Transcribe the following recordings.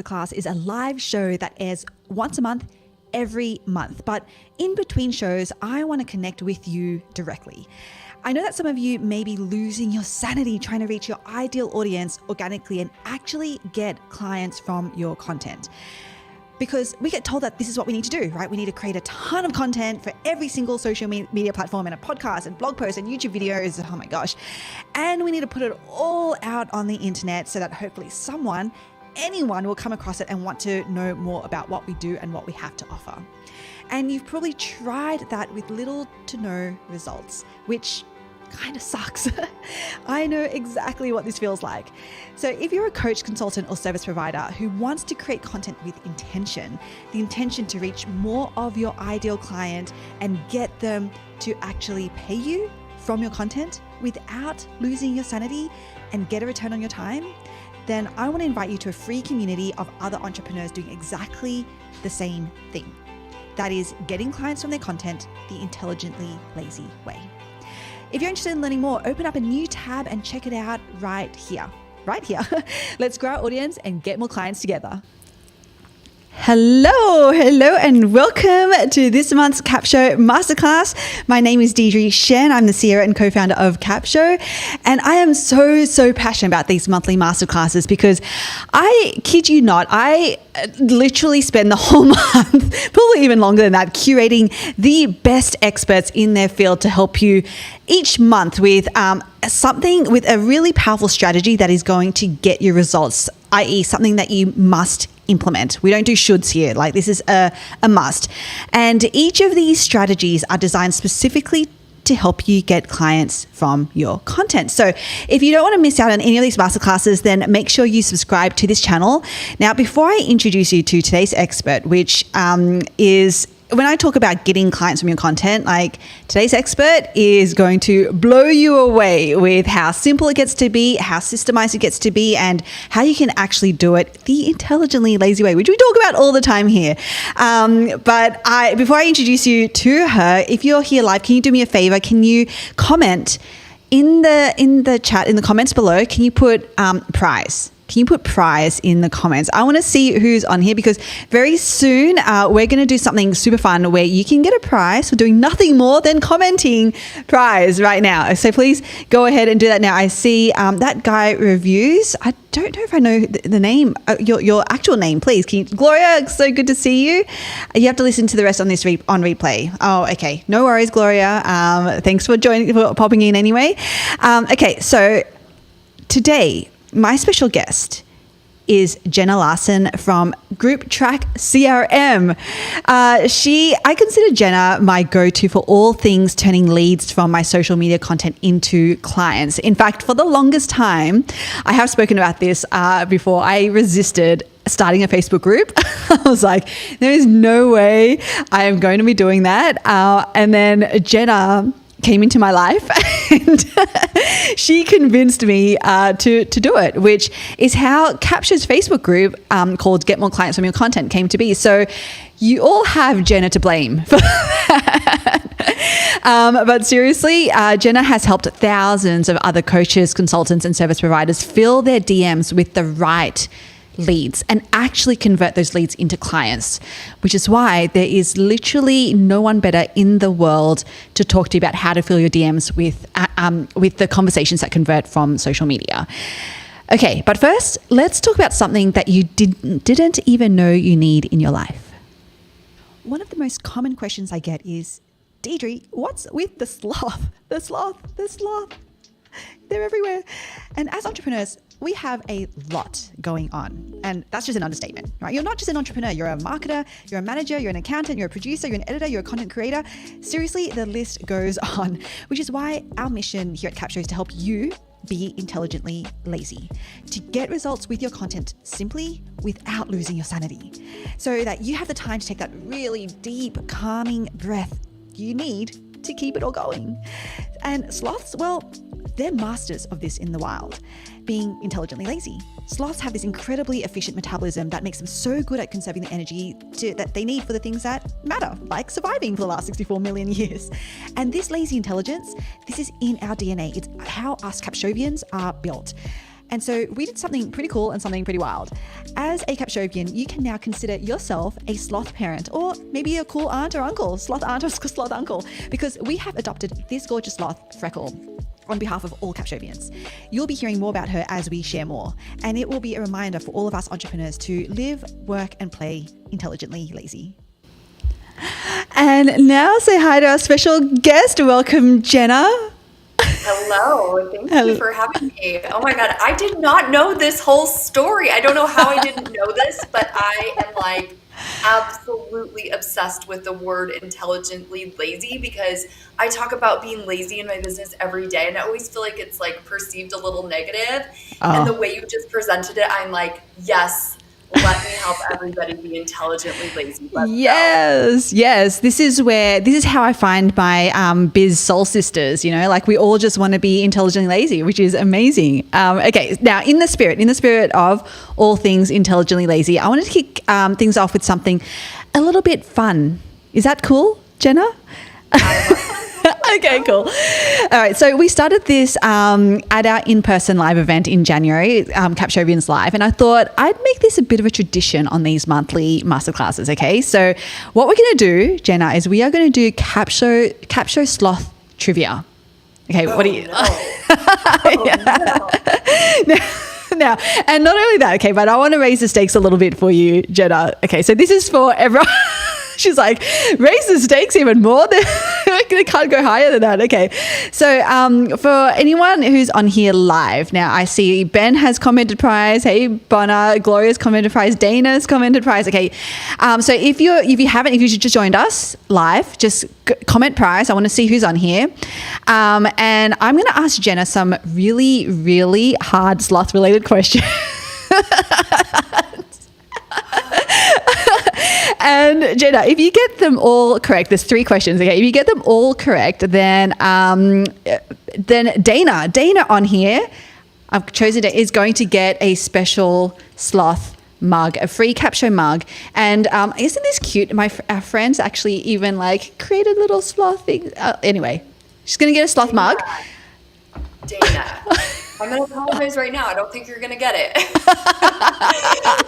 Masterclass is a live show that airs once a month, every month. But in between shows, I want to connect with you directly. I know that some of you may be losing your sanity trying to reach your ideal audience organically and actually get clients from your content. Because we get told that this is what we need to do, right? We need to create a ton of content for every single social media platform and a podcast and blog posts and YouTube videos. Oh my gosh. And we need to put it all out on the internet so that hopefully anyone will come across it and want to know more about what we do and what we have to offer. And you've probably tried that with little to no results, which kind of sucks. I know exactly what this feels like. So if you're a coach, consultant, or service provider who wants to create content with intention, the intention to reach more of your ideal client and get them to actually pay you from your content without losing your sanity and get a return on your time, then I want to invite you to a free community of other entrepreneurs doing exactly the same thing. That is getting clients from their content the intelligently lazy way. If you're interested in learning more, open up a new tab and check it out right here. Let's grow our audience and get more clients together. Hello, and welcome to this month's Capshow Masterclass. My name is Deidre Shen. I'm the CEO and co-founder of Capshow, and I am so passionate about these monthly masterclasses because I kid you not, I literally spend the whole month, probably even longer than that, curating the best experts in their field to help you each month with something with a really powerful strategy that is going to get you results, i.e. something that you must implement. We don't do shoulds here. Like, this is a must. And each of these strategies are designed specifically to help you get clients from your content. So if you don't want to miss out on any of these masterclasses, then make sure you subscribe to this channel. Now, before I introduce you to today's expert, which is when I talk about getting clients from your content, like, today's expert is going to blow you away with how simple it gets to be, how systemized it gets to be, and how you can actually do it the intelligently lazy way, which we talk about all the time here. But before I introduce you to her, if you're here live, can you do me a favor? Can you comment in the chat, in the comments below? Can you put prize? Can you put prize in the comments? I want to see who's on here because very soon we're going to do something super fun where you can get a prize for doing nothing more than commenting prize right now. So please go ahead and do that now. I see that guy reviews. I don't know if I know the name, your actual name, please. Gloria, so good to see you. You have to listen to the rest on this on replay. Oh, okay. No worries, Gloria. Thanks for popping in anyway. Okay, so today, my special guest is Jenna Larson from GroupTrack CRM. I consider Jenna my go-to for all things turning leads from my social media content into clients. In fact, for the longest time, I have spoken about this before, I resisted starting a Facebook group. I was like, there is no way I am going to be doing that. And then Jenna came into my life and she convinced me to do it, which is how Capsho's Facebook group called Get More Clients From Your Content came to be. So you all have Jenna to blame for that. But seriously, Jenna has helped thousands of other coaches, consultants, and service providers fill their DMs with the right leads and actually convert those leads into clients, which is why there is literally no one better in the world to talk to you about how to fill your DMs with the conversations that convert from social media. Okay, but first, let's talk about something that you didn't even know you need in your life. One of the most common questions I get is, Deidre, what's with the sloth? The sloth. They're everywhere. And as entrepreneurs, we have a lot going on, and that's just an understatement, right? You're not just an entrepreneur, you're a marketer, you're a manager, you're an accountant, you're a producer, you're an editor, you're a content creator. Seriously, the list goes on, which is why our mission here at Capshow is to help you be intelligently lazy, to get results with your content simply without losing your sanity, so that you have the time to take that really deep, calming breath you need to keep it all going. And sloths, well, they're masters of this in the wild, being intelligently lazy. Sloths have this incredibly efficient metabolism that makes them so good at conserving the energy that they need for the things that matter, like surviving for the last 64 million years. And this lazy intelligence, this is in our DNA. It's how us Capshovians are built. And so we did something pretty cool and something pretty wild. As a Capshovian, you can now consider yourself a sloth parent, or maybe a cool aunt or uncle, sloth aunt or sloth uncle, because we have adopted this gorgeous sloth, Freckle, on behalf of all Capshovians. You'll be hearing more about her as we share more, and it will be a reminder for all of us entrepreneurs to live, work, and play intelligently lazy. And now say hi to our special guest. Welcome, Jenna. Hello, thank you for having me. Oh my God, I did not know this whole story. I don't know how I didn't know this, but I am like absolutely obsessed with the word intelligently lazy, because I talk about being lazy in my business every day, and I always feel like it's like perceived a little negative. And the way you just presented it, I'm like, yes, let me help everybody be intelligently lazy. Yes. This is how I find my biz soul sisters, like we all just want to be intelligently lazy, which is amazing. Okay. Now in the spirit of all things intelligently lazy, I wanted to kick things off with something a little bit fun. Is that cool, Jenna? Okay, cool. All right. So we started this at our in-person live event in January, Capshovians Live, and I thought I'd make this a bit of a tradition on these monthly masterclasses. Okay. So what we're going to do, Jenna, is we are going to do Capsho sloth trivia. Okay. What do you? Now, and not only that, okay, but I want to raise the stakes a little bit for you, Jenna. Okay, so this is for everyone. She's like, raise the stakes even more. They can't go higher than that. Okay. So for anyone who's on here live, now I see Ben has commented prize. Hey, Bonner. Gloria's commented prize. Dana's commented prize. Okay. So if you just joined us live, just comment prize. I want to see who's on here. And I'm going to ask Jenna some really, really hard sloth related questions. And Jenna, if you get them all correct, there's 3 questions. Okay, if you get them all correct, then Dana on here, I've chosen is going to get a special sloth mug, a free Capsho mug. And isn't this cute? Our friends actually even like created little sloth things. Anyway, she's gonna get a sloth mug. Dana. I'm going to apologize right now. I don't think you're going to get it.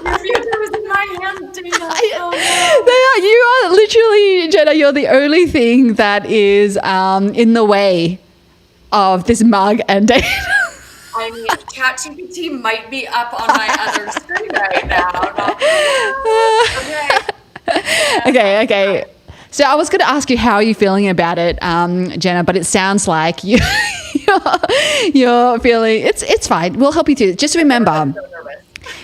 Your future was in my hands, Dana. Oh, no. You are literally, Jenna, you're the only thing that is in the way of this mug and Dana. I mean, ChatGPT might be up on my other screen right now. Okay. So I was going to ask you how are you feeling about it, Jenna, but it sounds like you're feeling it's fine. We'll help you through it. Just remember,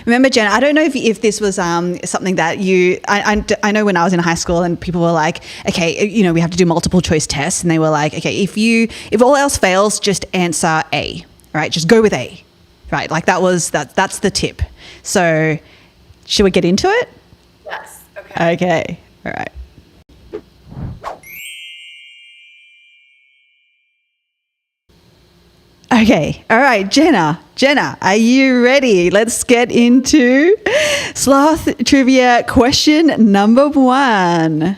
Jenna, I don't know if this was something that I know when I was in high school and people were like, okay, we have to do multiple choice tests, and they were like, okay, if all else fails, just answer A, right? Just go with A, right? Like that's the tip. So should we get into it? Yes. Okay. Okay. All right. Okay. All right, Jenna, are you ready? Let's get into sloth trivia question number 1.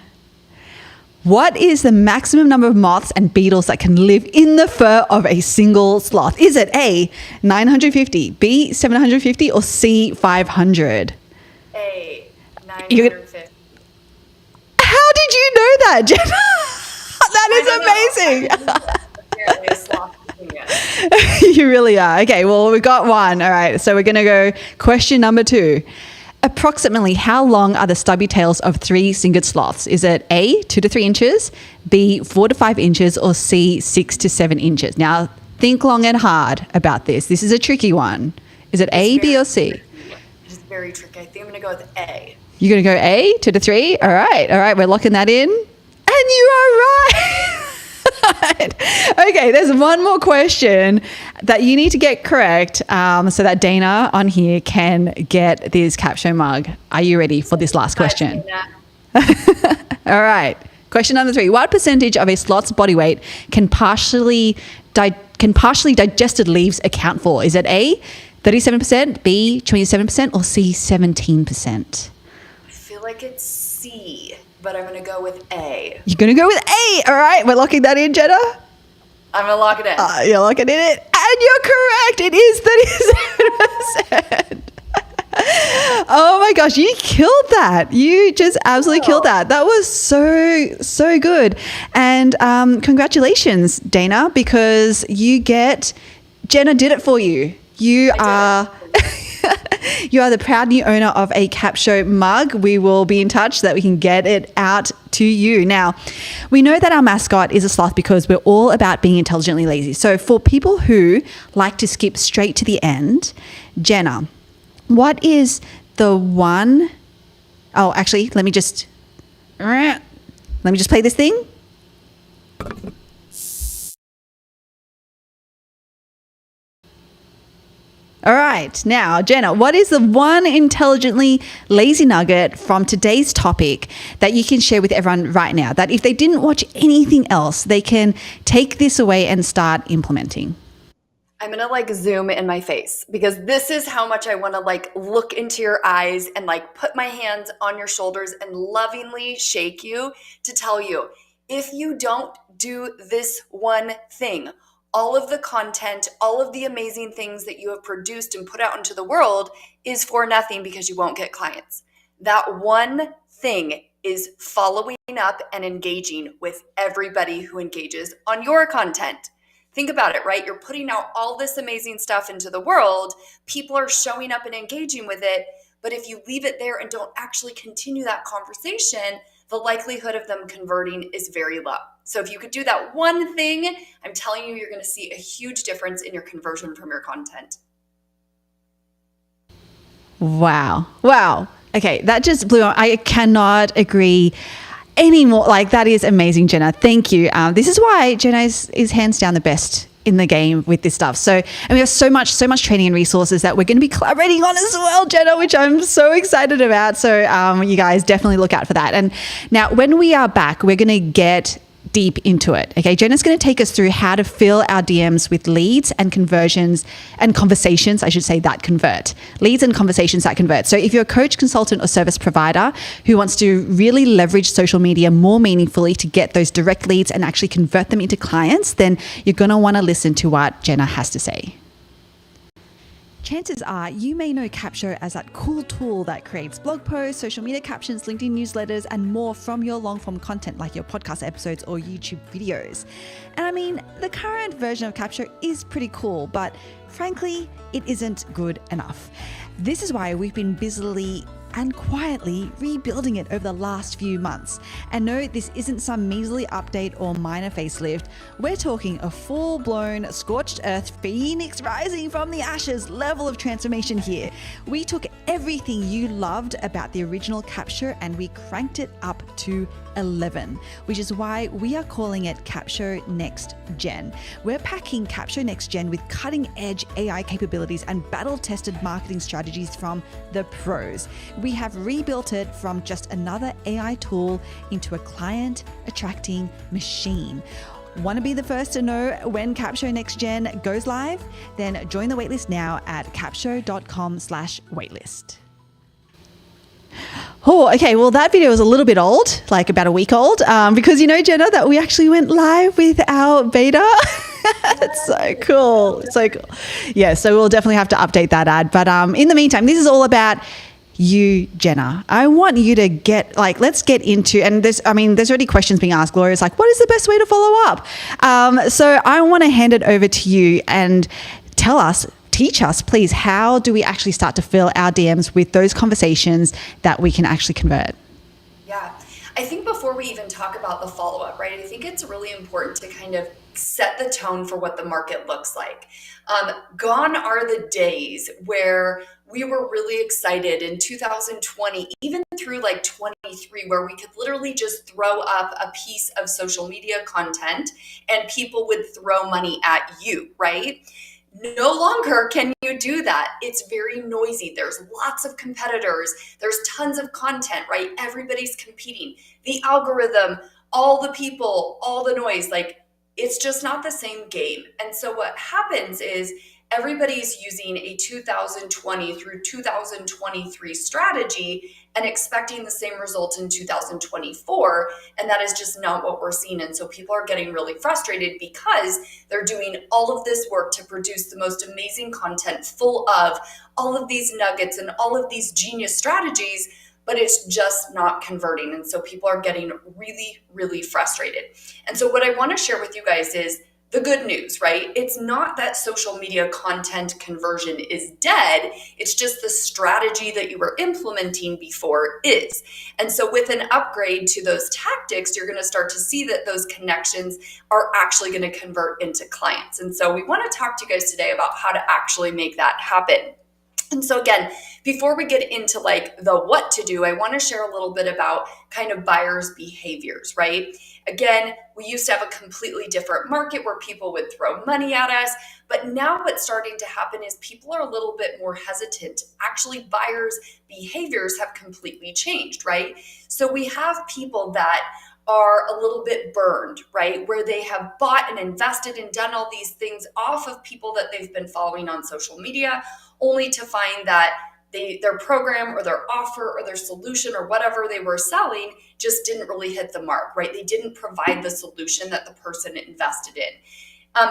What is the maximum number of moths and beetles that can live in the fur of a single sloth? Is it A, 950, B, 750, or C, 500? A, 950. How did you know that, Jenna? That is amazing. Apparently a sloth. You really are. Okay, well, we've got 1. All right, so we're going to go question number 2. Approximately how long are the stubby tails of 3-fingered sloths? Is it A, 2 to 3 inches, B, 4 to 5 inches, or C, 6 to 7 inches? Now, think long and hard about this. This is a tricky one. Is it A, B, or C? It's very tricky. I think I'm going to go with A. You're going to go A, 2 to 3? All right, we're locking that in. And you are right. Okay, there's one more question that you need to get correct so that Dana on here can get this Capsho mug. Are you ready for this last question? All right. Question number 3. What percentage of a sloth's body weight can partially digested leaves account for? Is it A, 37%, B, 27%, or C, 17%? I feel like it's C, but I'm going to go with A. You're going to go with A. All right. We're locking that in, Jenna. I'm going to lock it in. You're locking it in. And you're correct. It is 100%. Oh my gosh, you killed that. You just absolutely killed that. That was so good. And congratulations, Dana, because Jenna did it for you. You are the proud new owner of a Cap Show mug. We will be in touch so that we can get it out to you. Now, we know that our mascot is a sloth because we're all about being intelligently lazy. So for people who like to skip straight to the end, Jenna, what is the one? Oh, actually, let me just play this thing. All right. Now, Jenna, what is the one intelligently lazy nugget from today's topic that you can share with everyone right now, that if they didn't watch anything else, they can take this away and start implementing? I'm going to zoom in my face because this is how much I want to look into your eyes and put my hands on your shoulders and lovingly shake you to tell you, if you don't do this one thing, all of the content, all of the amazing things that you have produced and put out into the world is for nothing because you won't get clients. That one thing is following up and engaging with everybody who engages on your content. Think about it, right? You're putting out all this amazing stuff into the world. People are showing up and engaging with it. But if you leave it there and don't actually continue that conversation, the likelihood of them converting is very low. So if you could do that one thing, I'm telling you, you're going to see a huge difference in your conversion from your content. Wow. Okay, that just blew up. I cannot agree anymore. That is amazing, Jenna. Thank you. This is why Jenna is hands down the best in the game with this stuff. So, and we have so much training and resources that we're going to be collaborating on as well, Jenna, which I'm so excited about. So you guys definitely look out for that. And now when we are back, we're going to get deep into it. Okay, Jenna's going to take us through how to fill our DMs with leads and conversions and conversations, I should say, that convert. Leads and conversations that convert. So if you're a coach, consultant, or service provider who wants to really leverage social media more meaningfully to get those direct leads and actually convert them into clients, then you're going to want to listen to what Jenna has to say. Chances are you may know Capshow as that cool tool that creates blog posts, social media captions, LinkedIn newsletters, and more from your long-form content like your podcast episodes or YouTube videos. And I mean, the current version of Capshow is pretty cool, but frankly, it isn't good enough. This is why we've been busily and quietly rebuilding it over the last few months. And no, this isn't some measly update or minor facelift. We're talking a full-blown, scorched earth, phoenix rising from the ashes level of transformation here. We took everything you loved about the original Capshow and we cranked it up to 11, which is why we are calling it Capshow Next Gen. We're packing Capshow Next Gen with cutting-edge AI capabilities and battle-tested marketing strategies from the pros. We have rebuilt it from just another AI tool into a client-attracting machine. Want to be the first to know when Capshow Next Gen goes live? Then join the waitlist now at capshow.com/waitlist. Oh, okay. Well, that video was a little bit old, about a week old, because Jenna, that we actually went live with our beta. It's so cool. So cool. Yeah, so we'll definitely have to update that ad. But in the meantime, this is all about you, Jenna. I want you to let's get into, and there's already questions being asked. Gloria's what is the best way to follow up? So I want to hand it over to you and teach us, please, how do we actually start to fill our DMs with those conversations that we can actually convert? Yeah. I think before we even talk about the follow-up, right, I think it's really important to kind of set the tone for what the market looks like. Gone are the days where we were really excited in 2020, even through 23, where we could literally just throw up a piece of social media content and people would throw money at you, right? No longer can you do that. It's very noisy. There's lots of competitors. There's tons of content, right? Everybody's competing. The algorithm, all the people, all the noise, it's just not the same game. And so what happens is everybody's using a 2020 through 2023 strategy and expecting the same result in 2024. And that is just not what we're seeing. And so people are getting really frustrated because they're doing all of this work to produce the most amazing content full of all of these nuggets and all of these genius strategies, but it's just not converting. And so people are getting really, really frustrated. And so what I want to share with you guys is the good news, right? It's not that social media content conversion is dead. It's just the strategy that you were implementing before is. And so with an upgrade to those tactics, you're going to start to see that those connections are actually going to convert into clients. And so we want to talk to you guys today about how to actually make that happen. And so again, before we get into like the what to do, I want to share a little bit about kind of buyers' behaviors, right? Again, we used to have a completely different market where people would throw money at us, but now what's starting to happen is people are a little bit more hesitant. Actually, buyers' behaviors have completely changed, right? So we have people that are a little bit burned, right? Where they have bought and invested and done all these things off of people that they've been following on social media, only to find that their program or their offer or their solution or whatever they were selling just didn't really hit the mark, right? They didn't provide the solution that the person invested in.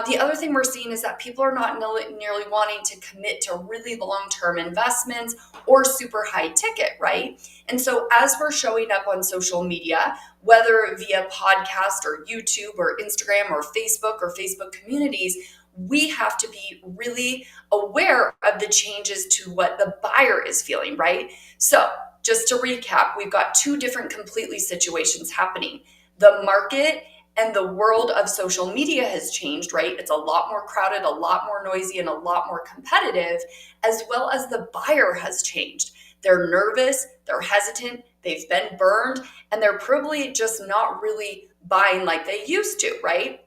The other thing we're seeing is that people are not nearly wanting to commit to really long-term investments or super high ticket, right? And so as we're showing up on social media, whether via podcast or YouTube or Instagram or Facebook communities, we have to be really aware of the changes to what the buyer is feeling, right? So just to recap, we've got two different completely situations happening. The market and the world of social media has changed, right? It's a lot more crowded, a lot more noisy, and a lot more competitive, as well as the buyer has changed. They're nervous, they're hesitant, they've been burned, and they're probably just not really buying like they used to, right?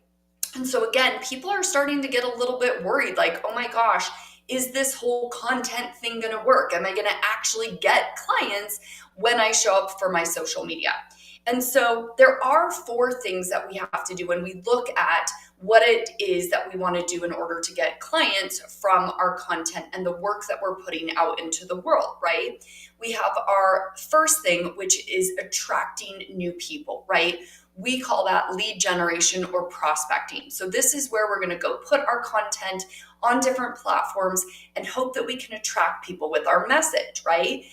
And so again, people are starting to get a little bit worried, like, oh my gosh, is this whole content thing going to work? Am I going to actually get clients when I show up for my social media? And so there are 4 things that we have to do when we look at what it is that we want to do in order to get clients from our content and the work that we're putting out into the world, right? We have our first thing, which is attracting new people, right? We call that lead generation or prospecting. So this is where we're going to go put our content on different platforms and hope that we can attract people with our message, right?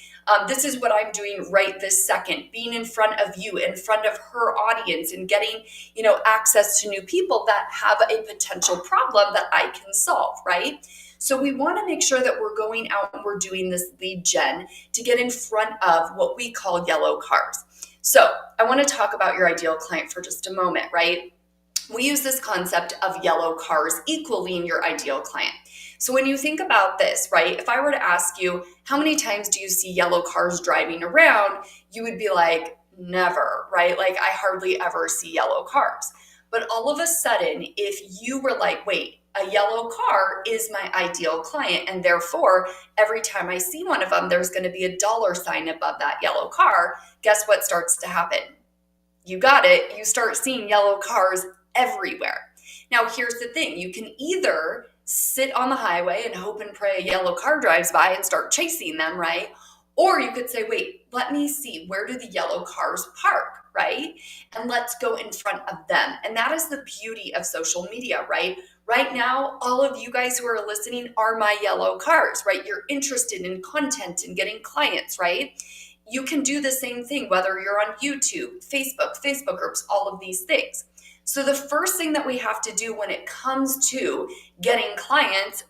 This is what I'm doing right this second, being in front of you, in front of her audience, and getting, access to new people that have a potential problem that I can solve, right? So we want to make sure that we're going out and we're doing this lead gen to get in front of what we call yellow cars. So I want to talk about your ideal client for just a moment, right? We use this concept of yellow cars equaling your ideal client. So when you think about this, right, if I were to ask you, how many times do you see yellow cars driving around? You would be like, never, right? Like I hardly ever see yellow cars. But all of a sudden, if you were like, wait, a yellow car is my ideal client, and therefore, every time I see one of them, there's going to be a dollar sign above that yellow car, guess what starts to happen? You got it. You start seeing yellow cars everywhere. Now, here's the thing. You can either sit on the highway and hope and pray a yellow car drives by and start chasing them, right? Or you could say, wait, let me see, where do the yellow cars park, right? And let's go in front of them. And that is the beauty of social media, right? Right now, all of you guys who are listening are my yellow cars, right? You're interested in content and getting clients, right? You can do the same thing, whether you're on YouTube, Facebook groups, all of these things. So the first thing that we have to do when it comes to getting clients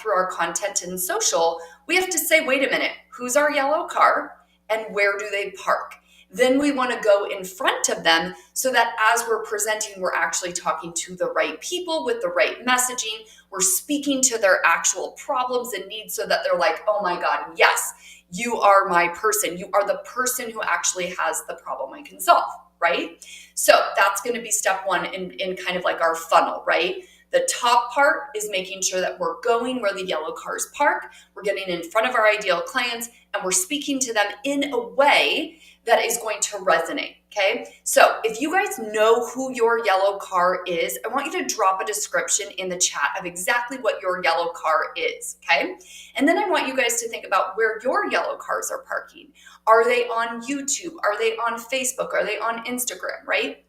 through our content and social, we have to say, wait a minute, who's our yellow car and where do they park? Then we want to go in front of them so that as we're presenting, we're actually talking to the right people with the right messaging. We're speaking to their actual problems and needs so that they're like, oh my God, yes, you are my person. You are the person who actually has the problem I can solve, right? So that's going to be step 1 in kind of like our funnel, right? The top part is making sure that we're going where the yellow cars park. We're getting in front of our ideal clients and we're speaking to them in a way that is going to resonate. Okay, so if you guys know who your yellow car is, I want you to drop a description in the chat of exactly what your yellow car is, okay? And then I want you guys to think about where your yellow cars are parking. Are they on YouTube? Are they on Facebook? Are they on Instagram, right?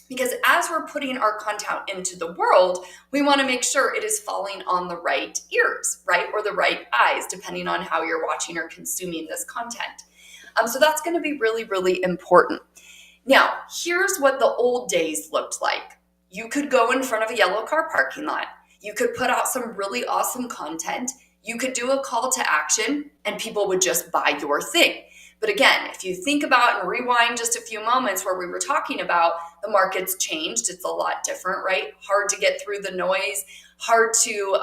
Because as we're putting our content into the world, we want to make sure it is falling on the right ears, right? Or the right eyes, depending on how you're watching or consuming this content. So that's going to be really, really important. Now, here's what the old days looked like. You could go in front of a yellow car parking lot. You could put out some really awesome content. You could do a call to action and people would just buy your thing. But again, if you think about and rewind just a few moments where we were talking about the market's changed, it's a lot different, right? Hard to get through the noise, hard to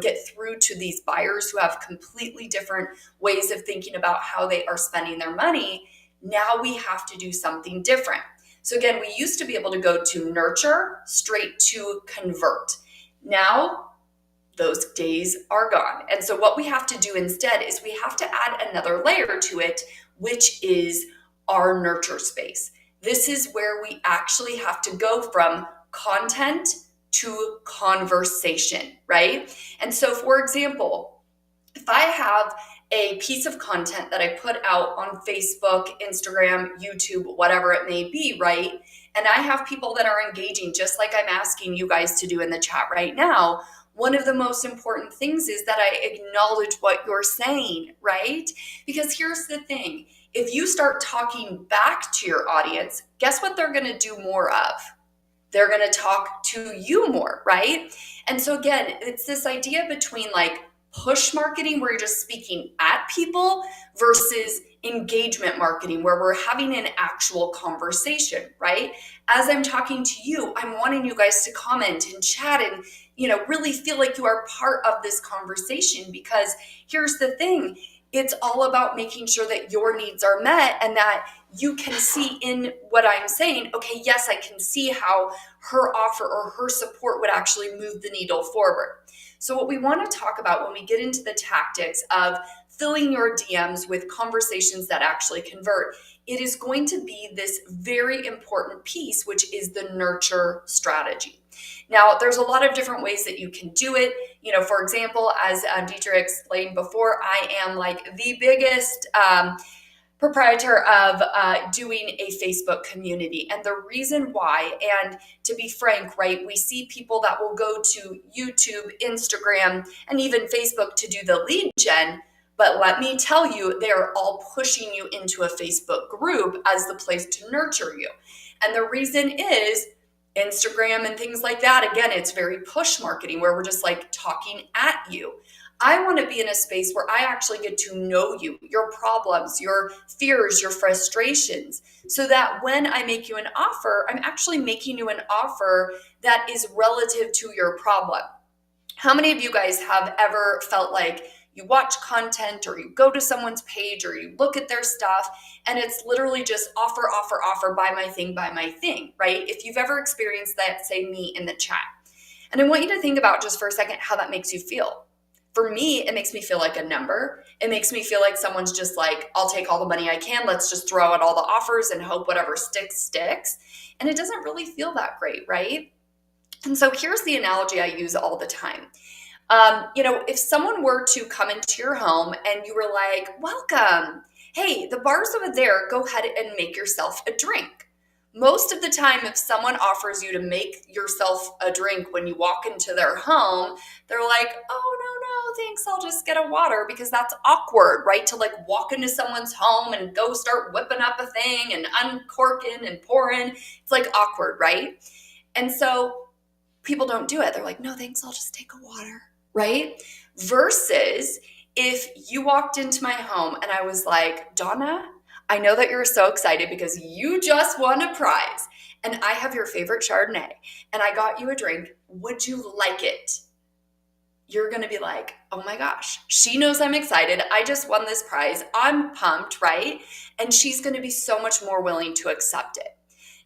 get through to these buyers who have completely different ways of thinking about how they are spending their money. Now we have to do something different. So again, we used to be able to go to nurture straight to convert. Now those days are gone. And so what we have to do instead is we have to add another layer to it, which is our nurture space. This is where we actually have to go from content to conversation, right? And so for example, if I have a piece of content that I put out on Facebook, Instagram, YouTube, whatever it may be, right? And I have people that are engaging just like I'm asking you guys to do in the chat right now. One of the most important things is that I acknowledge what you're saying, right? Because here's the thing. If you start talking back to your audience, guess what they're going to do more of? They're going to talk to you more, right? And so again, it's this idea between like push marketing where you're just speaking at people versus engagement marketing where we're having an actual conversation, right? As I'm talking to you, I'm wanting you guys to comment and chat and, really feel like you are part of this conversation because here's the thing. It's all about making sure that your needs are met and that you can see in what I'm saying, okay, yes, I can see how her offer or her support would actually move the needle forward. So what we want to talk about when we get into the tactics of filling your DMs with conversations that actually convert, it is going to be this very important piece, which is the nurture strategy. Now, there's a lot of different ways that you can do it. For example, as Deidre explained before, I am like the biggest proprietor of doing a Facebook community. And the reason why, and to be frank, right, we see people that will go to YouTube, Instagram, and even Facebook to do the lead gen. But let me tell you, they're all pushing you into a Facebook group as the place to nurture you. And the reason is Instagram and things like that. Again, it's very push marketing where we're just like talking at you. I want to be in a space where I actually get to know you, your problems, your fears, your frustrations, so that when I make you an offer, I'm actually making you an offer that is relative to your problem. How many of you guys have ever felt like you watch content or you go to someone's page or you look at their stuff and it's literally just offer, offer, offer, buy my thing, right? If you've ever experienced that, say me in the chat. And I want you to think about just for a second how that makes you feel. For me, it makes me feel like a number. It makes me feel like someone's just like, I'll take all the money I can. Let's just throw out all the offers and hope whatever sticks. And it doesn't really feel that great, right? And so here's the analogy I use all the time. If someone were to come into your home and you were like, welcome, hey, the bar's over there, go ahead and make yourself a drink. Most of the time, if someone offers you to make yourself a drink when you walk into their home, they're like, oh, no, thanks, I'll just get a water, because that's awkward, right? To like walk into someone's home and go start whipping up a thing and uncorking and pouring. It's like awkward, right? And so people don't do it. They're like, no, thanks, I'll just take a water, right? Versus if you walked into my home and I was like, Donna, I know that you're so excited because you just won a prize and I have your favorite Chardonnay and I got you a drink. Would you like it? You're going to be like, oh my gosh, she knows I'm excited. I just won this prize. I'm pumped, right? And she's going to be so much more willing to accept it.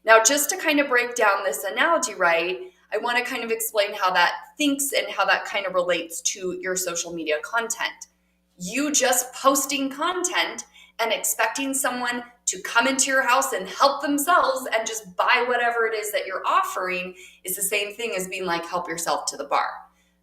Now, just to kind of break down this analogy, right, I want to kind of explain how that thinks and how that kind of relates to your social media content. You just posting content and expecting someone to come into your house and help themselves and just buy whatever it is that you're offering is the same thing as being like, help yourself to the bar.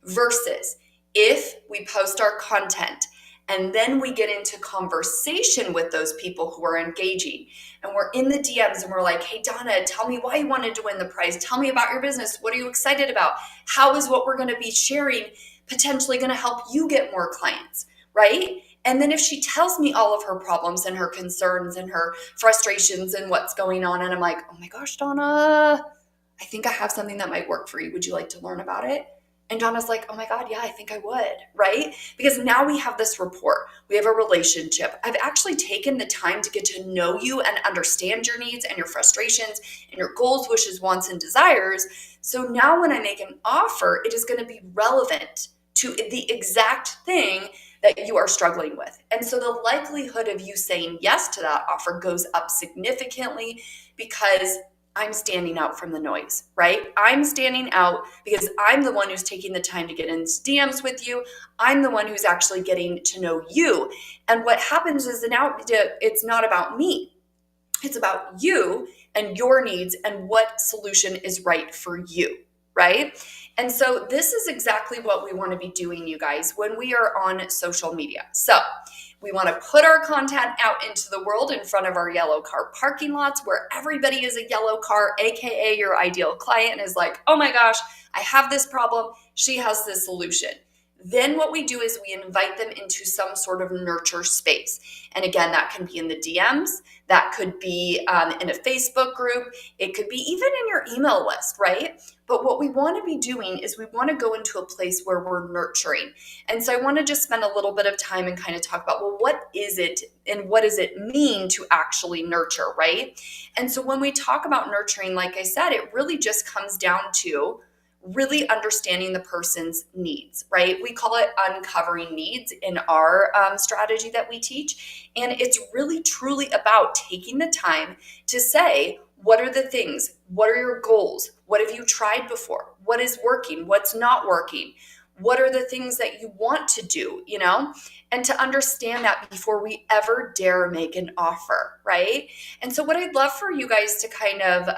Versus if we post our content and then we get into conversation with those people who are engaging and we're in the DMs and we're like, hey, Donna, tell me why you wanted to win the prize. Tell me about your business. What are you excited about? How is what we're going to be sharing potentially going to help you get more clients, right? And then if she tells me all of her problems and her concerns and her frustrations and what's going on, and I'm like, oh my gosh, Donna, I think I have something that might work for you. Would you like to learn about it? And Donna's like, oh my God, yeah, I think I would, right? Because now we have this rapport. We have a relationship. I've actually taken the time to get to know you and understand your needs and your frustrations and your goals, wishes, wants, and desires. So now when I make an offer, it is going to be relevant to the exact thing that you are struggling with. And so the likelihood of you saying yes to that offer goes up significantly because I'm standing out from the noise, right? I'm standing out because I'm the one who's taking the time to get into DMs with you. I'm the one who's actually getting to know you. And what happens is now it's not about me. It's about you and your needs and what solution is right for you, right? And so this is exactly what we want to be doing, you guys, when we are on social media. So we want to put our content out into the world in front of our yellow car parking lots where everybody is a yellow car, AKA your ideal client is like, oh my gosh, I have this problem. She has this solution. Then what we do is we invite them into some sort of nurture space. And again, that can be in the DMs, that could be in a Facebook group, it could be even in your email list, right? But what we want to be doing is we want to go into a place where we're nurturing. And so I want to just spend a little bit of time and kind of talk about, well, what is it and what does it mean to actually nurture, right? And so when we talk about nurturing, like I said, it really just comes down to really understanding the person's needs, right? We call it uncovering needs in our strategy that we teach. And it's really truly about taking the time to say, what are the things? What are your goals? What have you tried before? What is working? What's not working? What are the things that you want to do, you know? And to understand that before we ever dare make an offer, right? And so what I'd love for you guys to kind of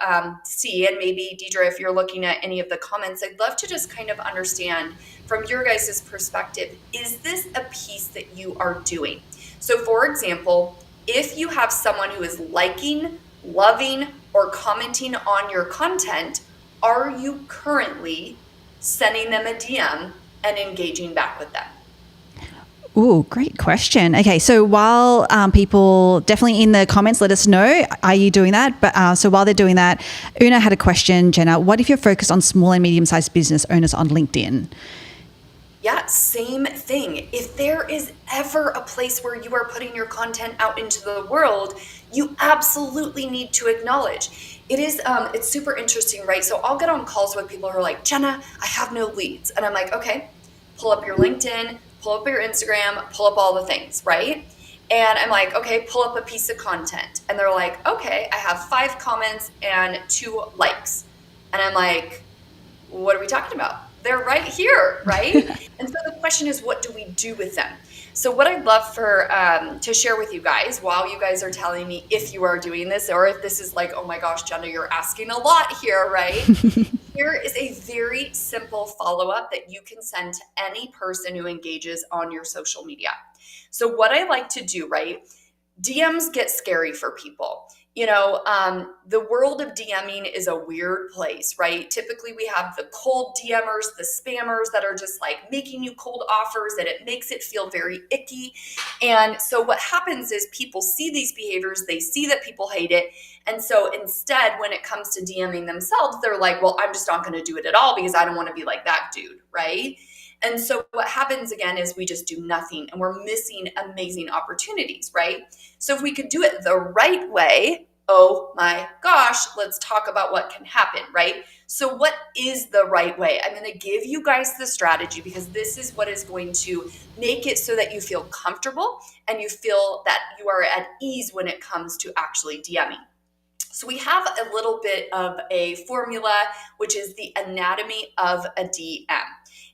see, and maybe Deidre, if you're looking at any of the comments, I'd love to just kind of understand from your guys' perspective, is this a piece that you are doing? So for example, if you have someone who is liking, loving, or commenting on your content, are you currently sending them a DM and engaging back with them? Ooh, great question. Okay, so while people definitely in the comments let us know, are you doing that? But so while they're doing that, Una had a question, Jenna, what if you're focused on small and medium-sized business owners on LinkedIn? Yeah, same thing. If there is ever a place where you are putting your content out into the world, you absolutely need to acknowledge. It is, it's super interesting, right? So I'll get on calls with people who are like, Jenna, I have no leads. And I'm like, okay, pull up your LinkedIn, pull up your Instagram, pull up all the things, right? And I'm like, okay, pull up a piece of content. And they're like, okay, I have 5 comments and 2 likes. And I'm like, what are we talking about? They're right here, right? And so the question is, what do we do with them? So what I'd love for to share with you guys while you guys are telling me if you are doing this or if this is like, oh my gosh, Jenna, you're asking a lot here, right? Here is a very simple follow-up that you can send to any person who engages on your social media. So what I like to do, right? DMs get scary for people. You know, the world of DMing is a weird place, right? Typically we have the cold DMers, the spammers that are just like making you cold offers and it makes it feel very icky. And so what happens is people see these behaviors, they see that people hate it. And so instead, when it comes to DMing themselves, they're like, well, I'm just not going to do it at all because I don't want to be like that dude, right? And so what happens again is we just do nothing and we're missing amazing opportunities, right? So if we could do it the right way, oh my gosh, let's talk about what can happen, right? So what is the right way? I'm going to give you guys the strategy because this is what is going to make it so that you feel comfortable and you feel that you are at ease when it comes to actually DMing. So we have a little bit of a formula, which is the anatomy of a DM.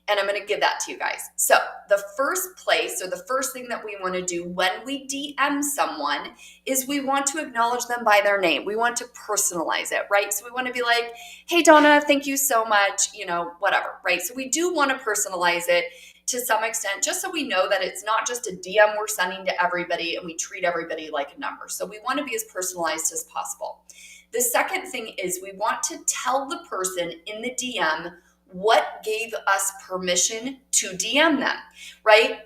And I'm going to give that to you guys. So the first place, or the first thing that we want to do when we DM someone is we want to acknowledge them by their name. We want to personalize it, right? So we want to be like, hey, Donna, thank you so much, whatever, right? So we do want to personalize it to some extent, just so we know that it's not just a DM we're sending to everybody and we treat everybody like a number. So we want to be as personalized as possible. The second thing is we want to tell the person in the DM what gave us permission to DM them, right?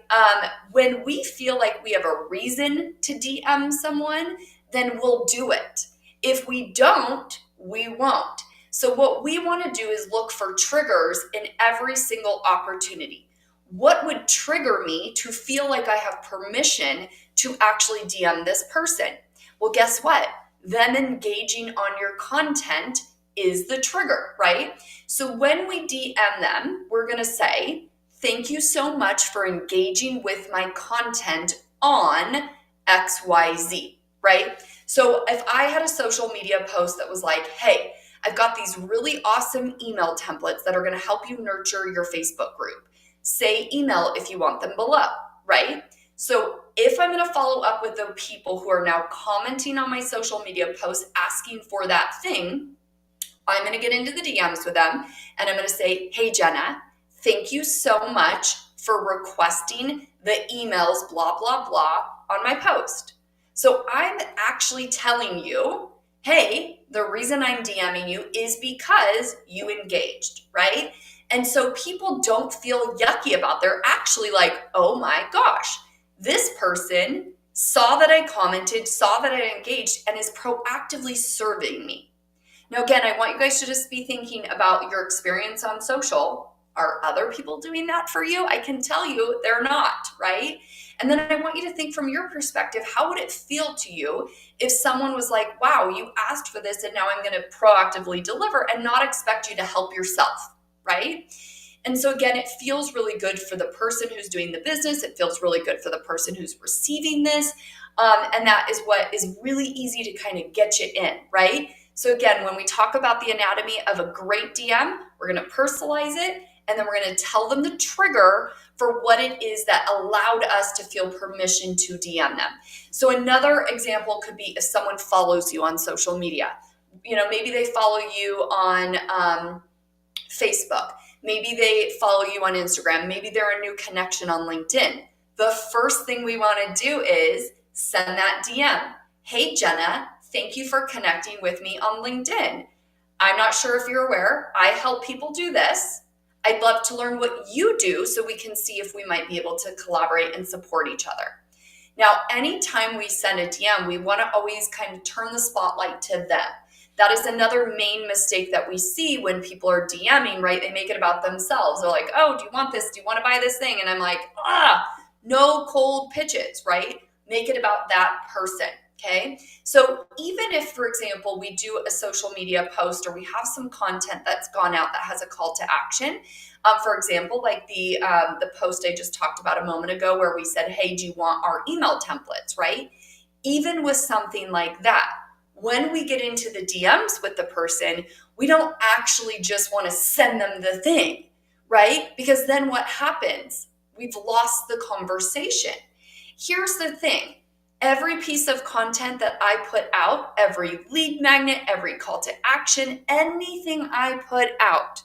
When we feel like we have a reason to DM someone, then we'll do it. If we don't, we won't. So what we want to do is look for triggers in every single opportunity. What would trigger me to feel like I have permission to actually DM this person? Well, guess what? Them engaging on your content is the trigger, right? So when we DM them, we're going to say, thank you so much for engaging with my content on XYZ, right? So if I had a social media post that was like, hey, I've got these really awesome email templates that are going to help you nurture your Facebook group. Say email if you want them below, right? So if I'm going to follow up with the people who are now commenting on my social media posts asking for that thing, I'm going to get into the DMs with them and I'm going to say, hey, Jenna, thank you so much for requesting the emails, blah, blah, blah, on my post. So I'm actually telling you, hey, the reason I'm DMing you is because you engaged, right? And so people don't feel yucky about it. They're actually like, oh my gosh, this person saw that I commented, saw that I engaged, and is proactively serving me. Now, again, I want you guys to just be thinking about your experience on social. Are other people doing that for you? I can tell you they're not, right? And then I want you to think from your perspective, how would it feel to you if someone was like, wow, you asked for this and now I'm going to proactively deliver and not expect you to help yourself, right? And so again, it feels really good for the person who's doing the business. It feels really good for the person who's receiving this. And that is what is really easy to kind of get you in, right? So again, when we talk about the anatomy of a great DM, we're going to personalize it, and then we're going to tell them the trigger for what it is that allowed us to feel permission to DM them. So another example could be if someone follows you on social media. Maybe they follow you on Facebook. Maybe they follow you on Instagram. Maybe they're a new connection on LinkedIn. The first thing we want to do is send that DM. Hey, Jenna, thank you for connecting with me on LinkedIn. I'm not sure if you're aware, I help people do this. I'd love to learn what you do so we can see if we might be able to collaborate and support each other. Now, anytime we send a DM, we want to always kind of turn the spotlight to them. That is another main mistake that we see when people are DMing, right? They make it about themselves. They're like, oh, do you want this? Do you want to buy this thing? And I'm like, no cold pitches, right? Make it about that person. Okay. So even if, for example, we do a social media post or we have some content that's gone out that has a call to action, for example, like the post I just talked about a moment ago where we said, hey, do you want our email templates, right? Even with something like that, when we get into the DMs with the person, we don't actually just want to send them the thing, right? Because then what happens? We've lost the conversation. Here's the thing. Every piece of content that I put out, every lead magnet, every call to action, anything I put out,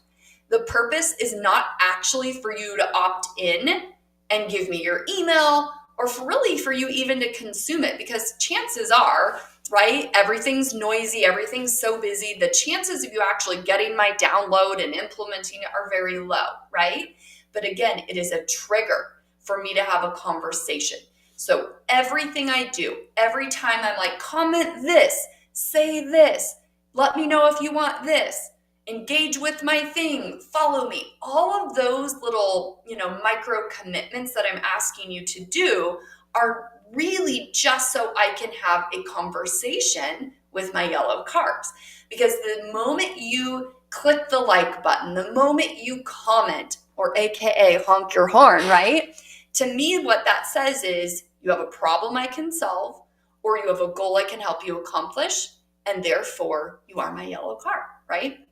the purpose is not actually for you to opt in and give me your email or for you even to consume it, because chances are, right, everything's noisy, everything's so busy, the chances of you actually getting my download and implementing it are very low, right? But again, it is a trigger for me to have a conversation. So everything I do, every time I'm like, comment this, say this, let me know if you want this, engage with my thing, follow me. All of those little, micro commitments that I'm asking you to do are really just so I can have a conversation with my yellow cards. Because the moment you click the like button, the moment you comment, or AKA honk your horn, right? To me, what that says is you have a problem I can solve, or you have a goal I can help you accomplish, and therefore you are my yellow card, right?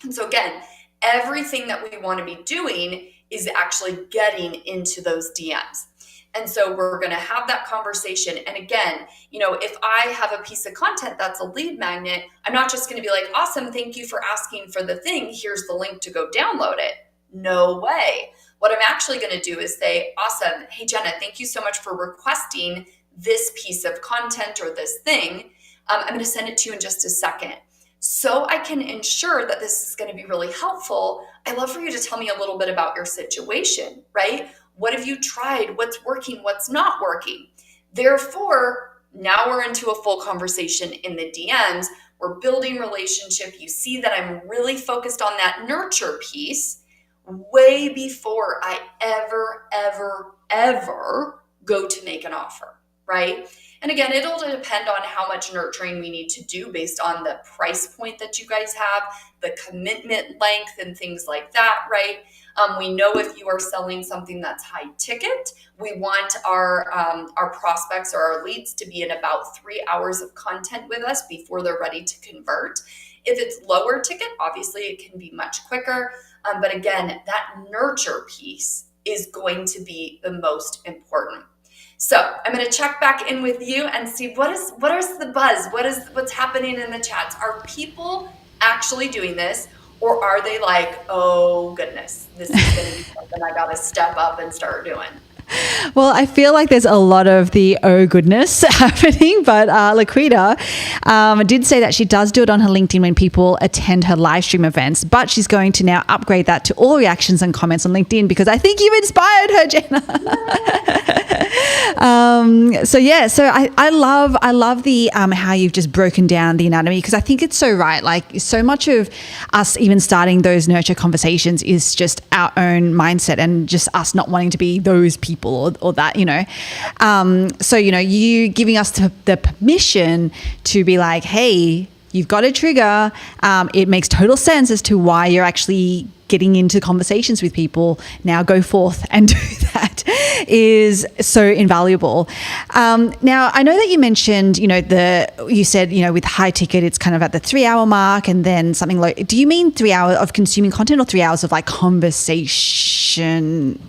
And so again, everything that we want to be doing is actually getting into those DMs. And so we're going to have that conversation. And again, if I have a piece of content that's a lead magnet, I'm not just going to be like, awesome, thank you for asking for the thing. Here's the link to go download it. No way. What I'm actually going to do is say, awesome, hey, Jenna, thank you so much for requesting this piece of content or this thing. I'm going to send it to you in just a second. So I can ensure that this is going to be really helpful. I'd love for you to tell me a little bit about your situation, right? What have you tried? What's working? What's not working? Therefore, now we're into a full conversation in the DMs. We're building relationship. You see that I'm really focused on that nurture piece way before I ever go to make an offer, right? And again, it'll depend on how much nurturing we need to do based on the price point that you guys have, the commitment length and things like that, right? We know if you are selling something that's high ticket, we want our prospects or our leads to be in about 3 hours of content with us before they're ready to convert. If it's lower ticket, obviously it can be much quicker. But again, that nurture piece is going to be the most important. So I'm going to check back in with you and see what is the buzz? What's happening in the chats? Are people actually doing this, or are they like, oh goodness, this is going to be something I got to step up and start doing? Well, I feel like there's a lot of the oh goodness happening, but Laquita did say that she does do it on her LinkedIn when people attend her live stream events, but she's going to now upgrade that to all reactions and comments on LinkedIn because I think you've inspired her, Jenna. So I love the how you've just broken down the anatomy because I think it's so right. Like so much of us even starting those nurture conversations is just our own mindset and just us not wanting to be those people or that, So, you giving us the permission to be like, hey, you've got a trigger. It makes total sense as to why you're actually getting into conversations with people. Now go forth and do that is so invaluable. Now, I know that you mentioned, you said, with high ticket, it's kind of at the 3 hour mark and then something like, do you mean 3 hours of consuming content or 3 hours of like conversation?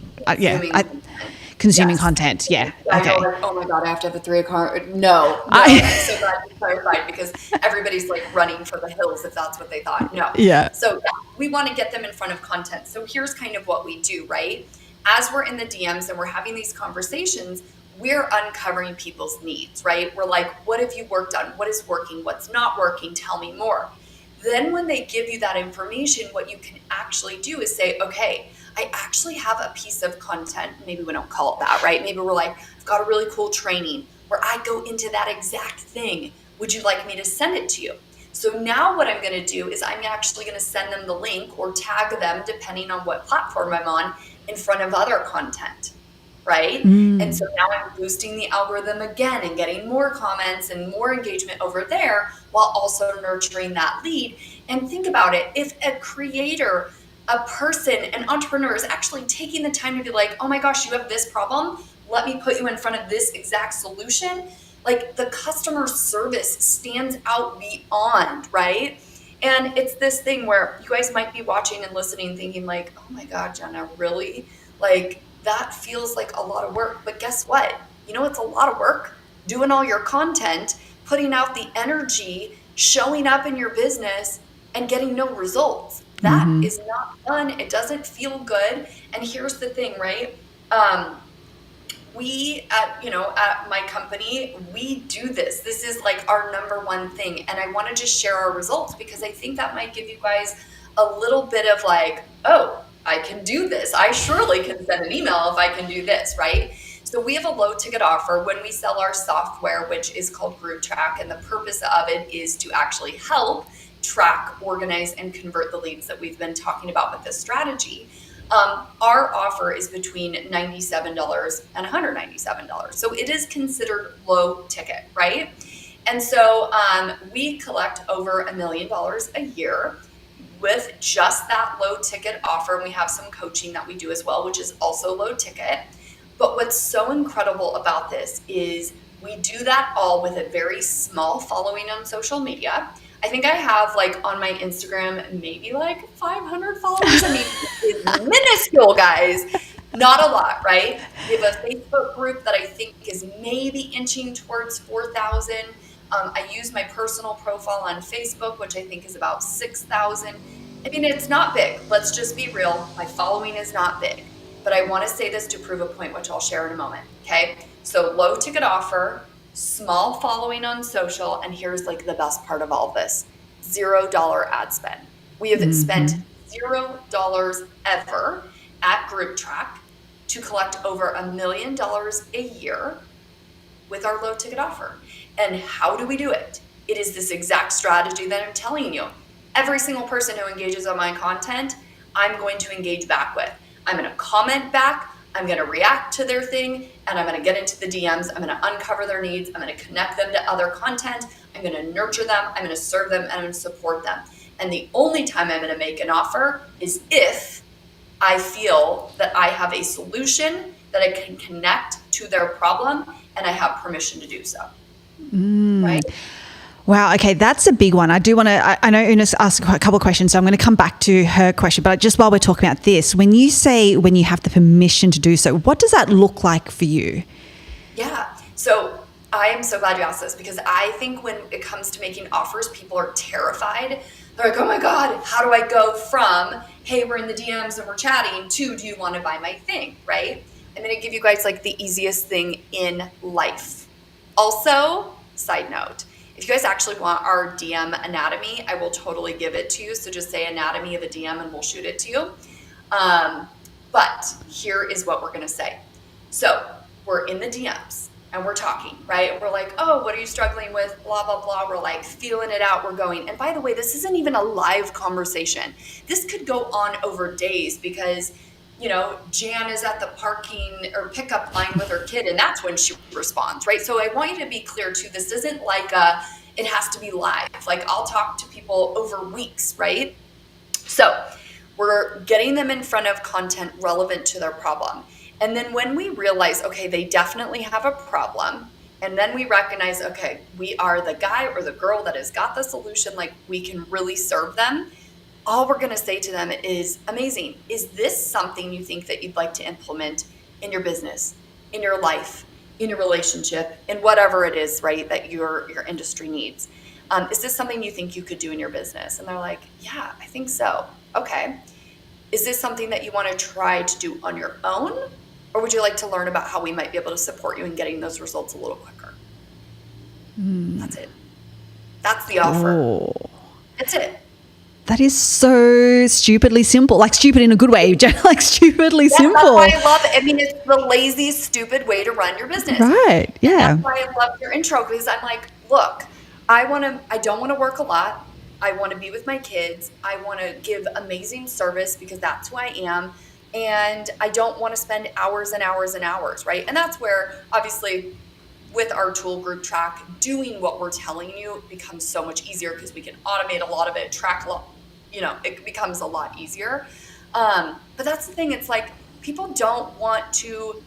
Consuming content. Yeah. Okay. Oh my God, I have to have a 3 o'clock. No. I'm so glad you clarified because everybody's like running for the hills if that's what they thought. No. Yeah. So we want to get them in front of content. So here's kind of what we do, right? As we're in the DMs and we're having these conversations, we're uncovering people's needs, right? We're like, what have you worked on? What is working? What's not working? Tell me more. Then when they give you that information, what you can actually do is say, okay, I actually have a piece of content. Maybe we don't call it that, right? Maybe we're like, I've got a really cool training where I go into that exact thing. Would you like me to send it to you? So now what I'm going to do is I'm actually going to send them the link or tag them, depending on what platform I'm on, in front of other content, right? And so now I'm boosting the algorithm again and getting more comments and more engagement over there while also nurturing that lead. And think about it. If a creator, a person, an entrepreneur is actually taking the time to be like, oh my gosh, you have this problem. Let me put you in front of this exact solution. Like the customer service stands out beyond, right? And it's this thing where you guys might be watching and listening thinking like, oh my God, Jenna, really? Like that feels like a lot of work. But guess what? It's a lot of work doing all your content, putting out the energy, showing up in your business and getting no results. That is not fun. It doesn't feel good. And here's the thing, right? We at my company, we do this. This is like our number one thing. And I want to just share our results because I think that might give you guys a little bit of like, oh, I can do this. I surely can send an email if I can do this, right? So we have a low ticket offer when we sell our software, which is called GroupTrack. And the purpose of it is to actually help track, organize, and convert the leads that we've been talking about with this strategy. Our offer is between $97 and $197. So it is considered low ticket, right? And so we collect over $1 million a year with just that low ticket offer. And we have some coaching that we do as well, which is also low ticket. But what's so incredible about this is we do that all with a very small following on social media. I think I have like on my Instagram, maybe like 500 followers. I mean, it's minuscule, guys. Not a lot, right? We have a Facebook group that I think is maybe inching towards 4,000. I use my personal profile on Facebook, which I think is about 6,000. I mean, it's not big. Let's just be real. My following is not big. But I want to say this to prove a point, which I'll share in a moment. Okay. So low ticket offer, small following on social. And here's like the best part of all of this: $0 ad spend. We have spent $0 ever at GroupTrack to collect over $1 million a year with our low ticket offer. And how do we do it? It is this exact strategy that I'm telling you. Every single person who engages on my content, I'm going to engage back with. I'm going to comment back, I'm going to react to their thing, and I'm going to get into the DMs. I'm going to uncover their needs. I'm going to connect them to other content. I'm going to nurture them. I'm going to serve them, and I'm going to support them. And the only time I'm going to make an offer is if I feel that I have a solution that I can connect to their problem, and I have permission to do so. Right? Wow. Okay. That's a big one. I do want to, I know Una's asked a couple of questions, so I'm going to come back to her question, but just while we're talking about this, when you say when you have the permission to do so, what does that look like for you? Yeah. So I am so glad you asked this, because I think when it comes to making offers, people are terrified. They're like, oh my God, how do I go from, hey, we're in the DMs and we're chatting, to, do you want to buy my thing? Right? I'm going to give you guys like the easiest thing in life. Also, side note, if you guys actually want our DM anatomy, I will totally give it to you. So just say anatomy of a DM and we'll shoot it to you. But here is what we're going to say. So we're in the DMs and we're talking, right? We're like, oh, what are you struggling with? Blah, blah, blah. We're like feeling it out. We're going. And by the way, this isn't even a live conversation. This could go on over days because, you know, Jan is at the parking or pickup line with her kid, and that's when she responds, right? So I want you to be clear too. This isn't like it has to be live. Like I'll talk to people over weeks, right? So we're getting them in front of content relevant to their problem. And then when we realize, okay, they definitely have a problem, and then we recognize, okay, we are the guy or the girl that has got the solution, like we can really serve them. All we're going to say to them is, amazing. Is this something you think that you'd like to implement in your business, in your life, in your relationship, in whatever it is, right, that your industry needs? Is this something you think you could do in your business? And they're like, yeah, I think so. Okay. Is this something that you want to try to do on your own? Or would you like to learn about how we might be able to support you in getting those results a little quicker? That's it. That's the offer. Oh. That's it. That is so stupidly simple, like stupid in a good way, like stupidly simple. That's why I love it. I mean, it's the lazy, stupid way to run your business. Right. Yeah. And that's why I love your intro, because I'm like, look, I don't want to work a lot. I want to be with my kids. I want to give amazing service because that's who I am. And I don't want to spend hours and hours and hours, right? And that's where, obviously, with our tool GroupTrack, doing what we're telling you becomes so much easier because we can automate a lot of it, track a lot, it becomes a lot easier. But that's the thing. It's like people don't want to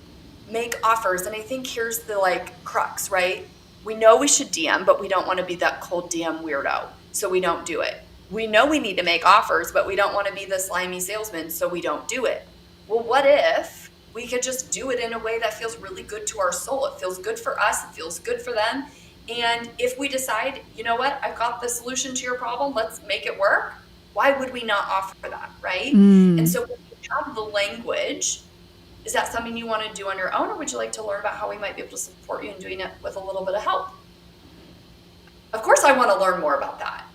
make offers. And I think here's the crux, right? We know we should DM, but we don't want to be that cold DM weirdo. So we don't do it. We know we need to make offers, but we don't want to be the slimy salesman. So we don't do it. Well, what if we could just do it in a way that feels really good to our soul? It feels good for us. It feels good for them. And if we decide, you know what, I've got the solution to your problem, let's make it work. Why would we not offer that, right? And so when you have the language, is that something you want to do on your own, or would you like to learn about how we might be able to support you in doing it with a little bit of help? Of course, I want to learn more about that,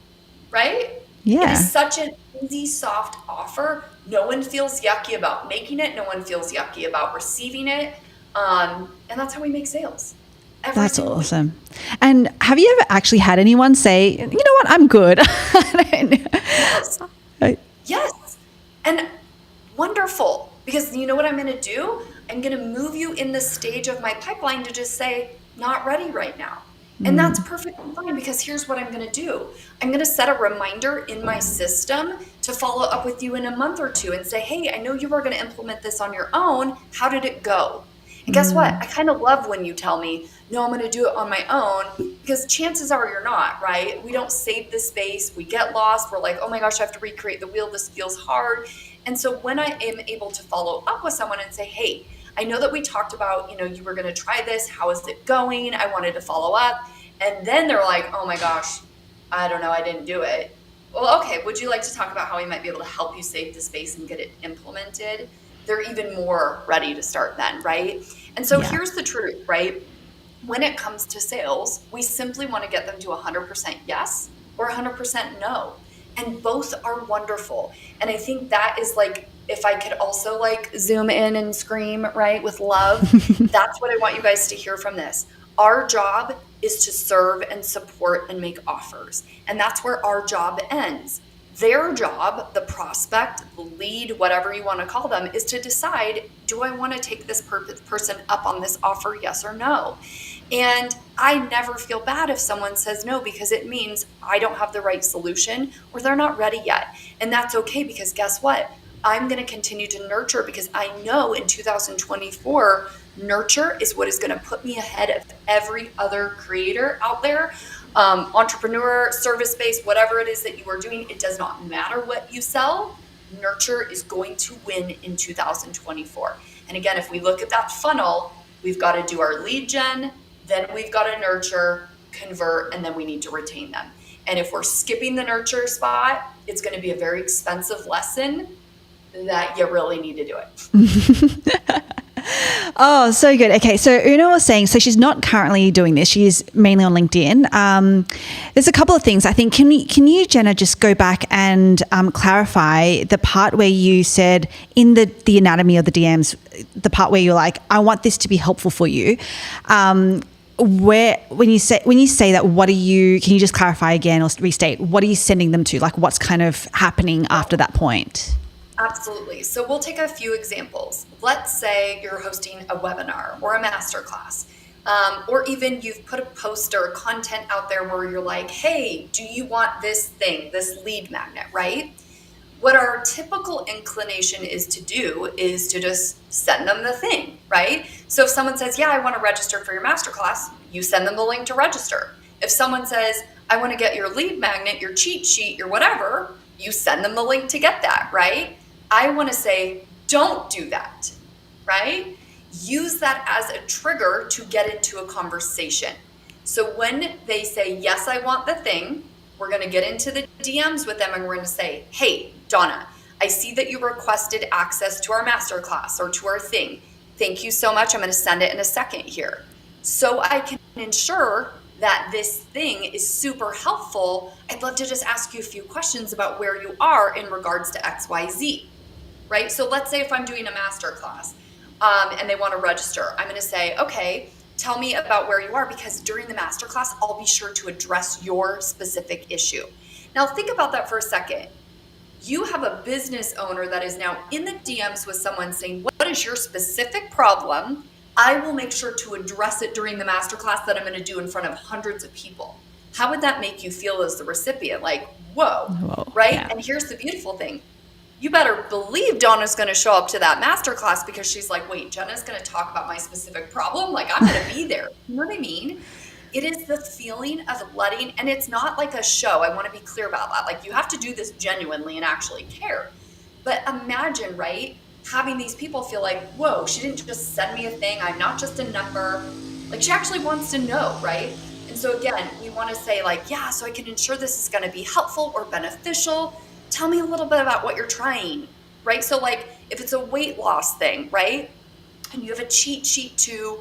right? Yeah. It is such an easy, soft offer. No one feels yucky about making it. No one feels yucky about receiving it. And that's how we make sales. That's awesome. And have you ever actually had anyone say, you know what, I'm good? Yes. Yes. And wonderful. Because you know what I'm going to do? I'm going to move you in the stage of my pipeline to just say, not ready right now. And that's perfectly fine, because here's what I'm going to do. I'm going to set a reminder in my system to follow up with you in a month or two and say, hey, I know you were going to implement this on your own. How did it go? And guess what? I kind of love when you tell me, no, I'm going to do it on my own, because chances are you're not, right? We don't save the space. We get lost. We're like, oh my gosh, I have to recreate the wheel. This feels hard. And so when I am able to follow up with someone and say, hey, I know that we talked about, you were going to try this. How is it going? I wanted to follow up. And then they're like, oh my gosh, I don't know, I didn't do it. Well, okay, would you like to talk about how we might be able to help you save the space and get it implemented? They're even more ready to start then, right? And so here's the truth, right? When it comes to sales, we simply want to get them to 100% yes or 100% no. And both are wonderful. And I think that is like, if I could also like zoom in and scream, right, with love, that's what I want you guys to hear from this. Our job is to serve and support and make offers. And that's where our job ends. Their job, the prospect, the lead, whatever you want to call them, is to decide, do I want to take this person up on this offer, yes or no? And I never feel bad if someone says no, because it means I don't have the right solution or they're not ready yet. And that's okay, because guess what? I'm going to continue to nurture, because I know in 2024, nurture is what is going to put me ahead of every other creator out there. Entrepreneur, service-based, whatever it is that you are doing, it does not matter what you sell. Nurture is going to win in 2024. And again, if we look at that funnel, we've got to do our lead gen, then we've got to nurture, convert, and then we need to retain them. And if we're skipping the nurture spot, it's going to be a very expensive lesson that you really need to do it. Oh, so good. Okay, so Una was saying, so she's not currently doing this. She's mainly on LinkedIn. There's a couple of things. I think, can you, Jenna, just go back and clarify the part where you said in the anatomy of the DMs, the part where you're like, I want this to be helpful for you. Where when you say that, what are you? Can you just clarify again or restate? What are you sending them to? Like, what's kind of happening after that point? Absolutely. So we'll take a few examples. Let's say you're hosting a webinar or a masterclass, or even you've put a post or content out there where you're like, hey, do you want this thing, this lead magnet, right? What our typical inclination is to do is to just send them the thing, right? So if someone says, yeah, I want to register for your masterclass, you send them the link to register. If someone says, I want to get your lead magnet, your cheat sheet, your whatever, you send them the link to get that, right? I want to say, don't do that, right? Use that as a trigger to get into a conversation. So when they say, yes, I want the thing, we're going to get into the DMs with them and we're going to say, hey, Donna, I see that you requested access to our masterclass or to our thing. Thank you so much. I'm going to send it in a second here. So I can ensure that this thing is super helpful. I'd love to just ask you a few questions about where you are in regards to XYZ. Right? So let's say if I'm doing a masterclass and they want to register, I'm going to say, okay, tell me about where you are, because during the masterclass, I'll be sure to address your specific issue. Now think about that for a second. You have a business owner that is now in the DMs with someone saying, what is your specific problem? I will make sure to address it during the masterclass that I'm going to do in front of hundreds of people. How would that make you feel as the recipient? Like, whoa, right? Yeah. And here's the beautiful thing. You better believe Donna's going to show up to that masterclass, because she's like, wait, Jenna's going to talk about my specific problem? Like, I'm going to be there. You know what I mean? It is the feeling of letting, and it's not like a show. I want to be clear about that. Like, you have to do this genuinely and actually care. But imagine, right, having these people feel like, whoa, she didn't just send me a thing. I'm not just a number. Like, she actually wants to know, right? And so again, we want to say like, yeah, so I can ensure this is going to be helpful or beneficial. Tell me a little bit about what you're trying, right? So like if it's a weight loss thing, right? And you have a cheat sheet to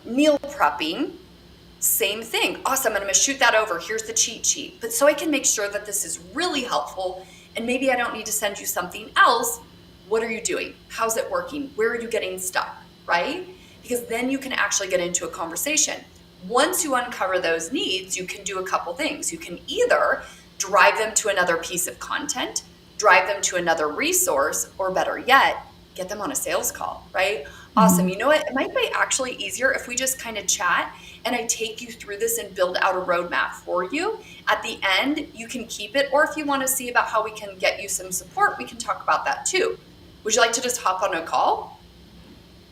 meal prepping, same thing. Awesome, I'm gonna shoot that over. Here's the cheat sheet. But so I can make sure that this is really helpful, and maybe I don't need to send you something else. What are you doing? How's it working? Where are you getting stuck, right? Because then you can actually get into a conversation. Once you uncover those needs, you can do a couple things. You can either drive them to another piece of content, drive them to another resource, or better yet, get them on a sales call, right? Awesome. You know what? It might be actually easier if we just kind of chat and I take you through this and build out a roadmap for you. At the end, you can keep it, or if you want to see about how we can get you some support, we can talk about that too. Would you like to just hop on a call?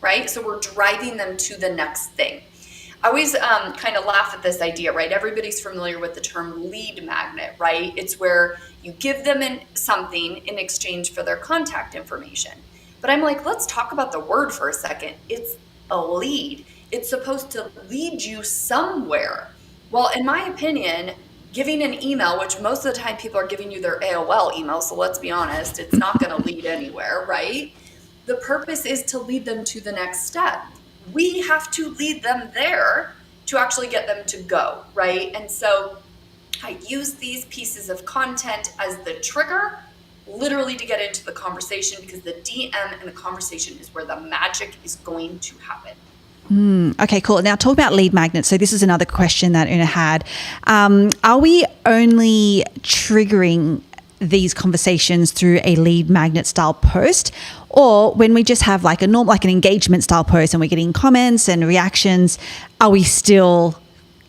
right? So we're driving them to the next thing. I always kind of laugh at this idea, right? Everybody's familiar with the term lead magnet, right? It's where you give them something in exchange for their contact information. But I'm like, let's talk about the word for a second. It's a lead. It's supposed to lead you somewhere. Well, in my opinion, giving an email, which most of the time people are giving you their AOL email, so let's be honest, it's not going to lead anywhere, right? The purpose is to lead them to the next step. We have to lead them there to actually get them to go, right? And so I use these pieces of content as the trigger, literally to get into the conversation, because the DM and the conversation is where the magic is going to happen. Okay, cool. Now talk about lead magnets. So this is another question that Una had. Are we only triggering these conversations through a lead magnet style post, or when we just have like an engagement style post and we're getting comments and reactions, are we still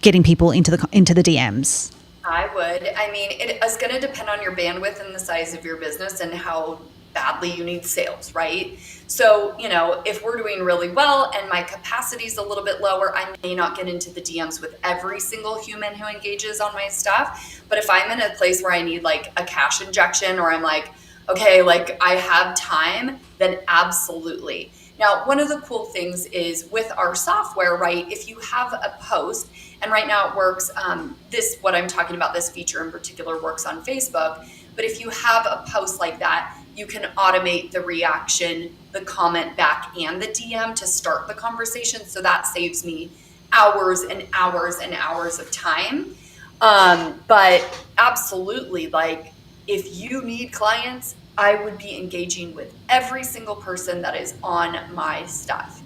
getting people into the DMs? I would. I mean, it is going to depend on your bandwidth and the size of your business and how badly you need sales, right? So, if we're doing really well and my capacity is a little bit lower, I may not get into the DMs with every single human who engages on my stuff. But if I'm in a place where I need like a cash injection, or I'm like, okay, like I have time, then absolutely. Now, one of the cool things is with our software, right? If you have a post, and right now it works, what I'm talking about, this feature in particular works on Facebook. But if you have a post like that, you can automate the reaction, the comment back, and the DM to start the conversation. So that saves me hours and hours and hours of time. But absolutely, like if you need clients, I would be engaging with every single person that is on my stuff